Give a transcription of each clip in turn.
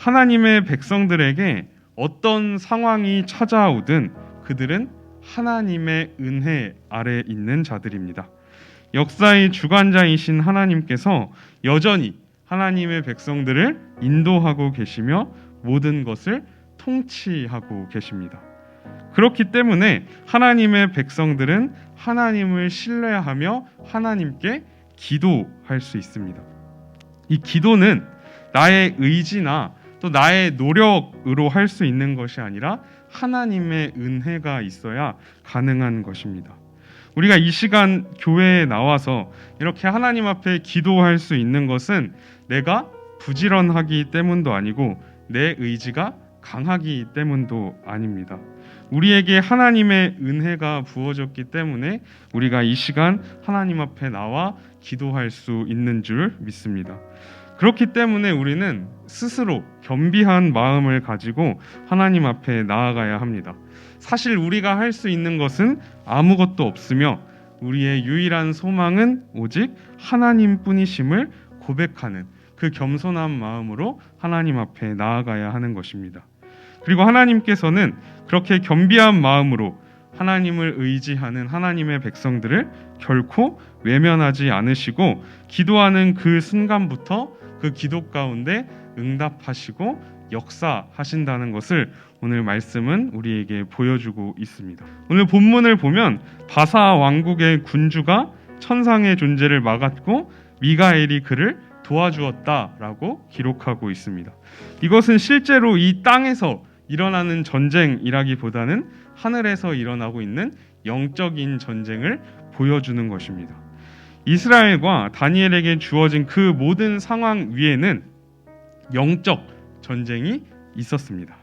하나님의 백성들에게 어떤 상황이 찾아오든 그들은 하나님의 은혜 아래 있는 자들입니다. 역사의 주관자이신 하나님께서 여전히 하나님의 백성들을 인도하고 계시며 모든 것을 통치하고 계십니다. 그렇기 때문에 하나님의 백성들은 하나님을 신뢰하며 하나님께 기도할 수 있습니다. 이 기도는 나의 의지나 또 나의 노력으로 할 수 있는 것이 아니라 하나님의 은혜가 있어야 가능한 것입니다. 우리가 이 시간 교회에 나와서 이렇게 하나님 앞에 기도할 수 있는 것은 내가 부지런하기 때문도 아니고 내 의지가 강하기 때문도 아닙니다. 우리에게 하나님의 은혜가 부어졌기 때문에 우리가 이 시간 하나님 앞에 나와 기도할 수 있는 줄 믿습니다. 그렇기 때문에 우리는 스스로 겸비한 마음을 가지고 하나님 앞에 나아가야 합니다. 사실 우리가 할 수 있는 것은 아무것도 없으며 우리의 유일한 소망은 오직 하나님뿐이심을 고백하는 그 겸손한 마음으로 하나님 앞에 나아가야 하는 것입니다. 그리고 하나님께서는 그렇게 겸비한 마음으로 하나님을 의지하는 하나님의 백성들을 결코 외면하지 않으시고 기도하는 그 순간부터 그 기도 가운데 응답하시고 역사하신다는 것을 오늘 말씀은 우리에게 보여주고 있습니다. 오늘 본문을 보면 바사 왕국의 군주가 천상의 존재를 막았고 미가엘이 그를 도와주었다라고 기록하고 있습니다. 이것은 실제로 이 땅에서 일어나는 전쟁이라기보다는 하늘에서 일어나고 있는 영적인 전쟁을 보여주는 것입니다. 이스라엘과 다니엘에게 주어진 그 모든 상황 위에는 영적 전쟁이 있었습니다.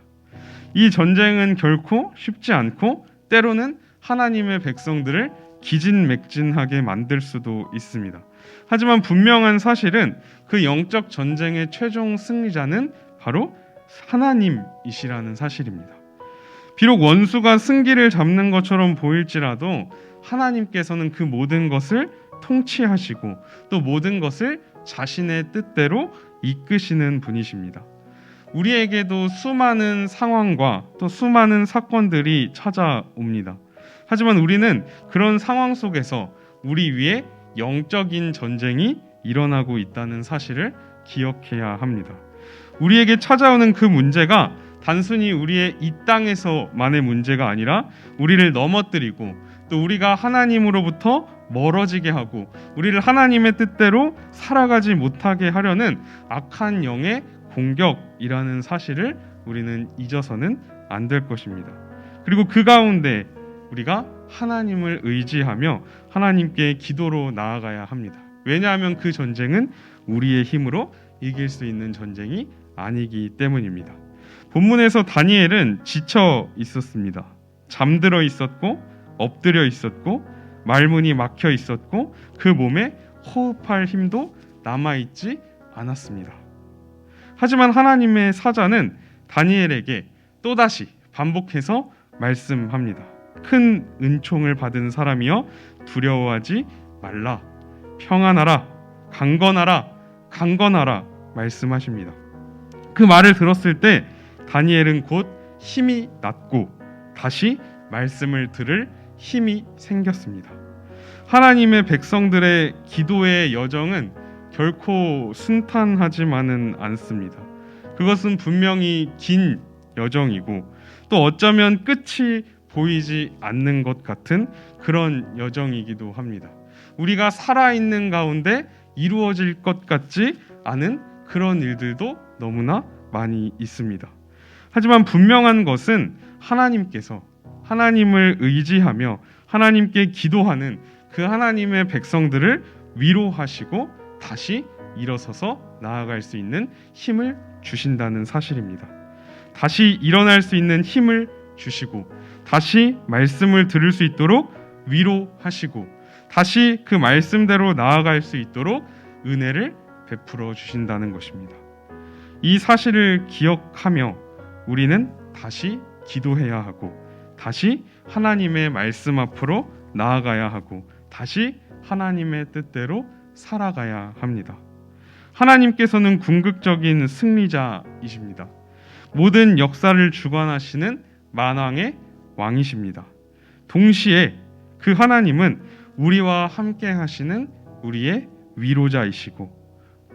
이 전쟁은 결코 쉽지 않고 때로는 하나님의 백성들을 기진맥진하게 만들 수도 있습니다. 하지만 분명한 사실은 그 영적 전쟁의 최종 승리자는 바로 하나님이시라는 사실입니다. 비록 원수가 승기를 잡는 것처럼 보일지라도 하나님께서는 그 모든 것을 통치하시고 또 모든 것을 자신의 뜻대로 이끄시는 분이십니다. 우리에게도 수많은 상황과 또 수많은 사건들이 찾아옵니다. 하지만 우리는 그런 상황 속에서 우리 위에 영적인 전쟁이 일어나고 있다는 사실을 기억해야 합니다. 우리에게 찾아오는 그 문제가 단순히 우리의 이 땅에서만의 문제가 아니라 우리를 넘어뜨리고 또 우리가 하나님으로부터 멀어지게 하고 우리를 하나님의 뜻대로 살아가지 못하게 하려는 악한 영의 공격이라는 사실을 우리는 잊어서는 안 될 것입니다. 그리고 그 가운데 우리가 하나님을 의지하며 하나님께 기도로 나아가야 합니다. 왜냐하면 그 전쟁은 우리의 힘으로 이길 수 있는 전쟁이 아니기 때문입니다. 본문에서 다니엘은 지쳐 있었습니다. 잠들어 있었고 엎드려 있었고 말문이 막혀 있었고 그 몸에 호흡할 힘도 남아있지 않았습니다. 하지만 하나님의 사자는 다니엘에게 또다시 반복해서 말씀합니다. 큰 은총을 받은 사람이여 두려워하지 말라. 평안하라. 강건하라. 강건하라. 말씀하십니다. 그 말을 들었을 때 다니엘은 곧 힘이 났고 다시 말씀을 들을 힘이 생겼습니다. 하나님의 백성들의 기도의 여정은 결코 순탄하지만은 않습니다. 그것은 분명히 긴 여정이고 또 어쩌면 끝이 보이지 않는 것 같은 그런 여정이기도 합니다. 우리가 살아있는 가운데 이루어질 것 같지 않은 그런 일들도 너무나 많이 있습니다. 하지만 분명한 것은 하나님께서 하나님을 의지하며 하나님께 기도하는 그 하나님의 백성들을 위로하시고 다시 일어서서 나아갈 수 있는 힘을 주신다는 사실입니다. 다시 일어날 수 있는 힘을 주시고 다시 말씀을 들을 수 있도록 위로하시고 다시 그 말씀대로 나아갈 수 있도록 은혜를 베풀어 주신다는 것입니다. 이 사실을 기억하며 우리는 다시 기도해야 하고 다시 하나님의 말씀 앞으로 나아가야 하고 다시 하나님의 뜻대로 살아가야 합니다. 하나님께서는 궁극적인 승리자이십니다. 모든 역사를 주관하시는 만왕의 왕이십니다. 동시에 그 하나님은 우리와 함께 하시는 우리의 위로자이시고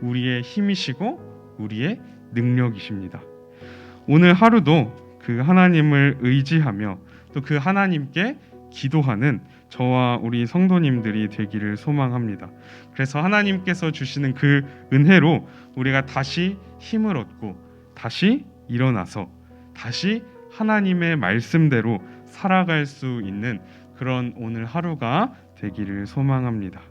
우리의 힘이시고 우리의 능력이십니다. 오늘 하루도 그 하나님을 의지하며 또 그 하나님께 기도하는 저와 우리 성도님들이 되기를 소망합니다. 그래서 하나님께서 주시는 그 은혜로 우리가 다시 힘을 얻고 다시 일어나서 다시 하나님의 말씀대로 살아갈 수 있는 그런 오늘 하루가 되기를 소망합니다.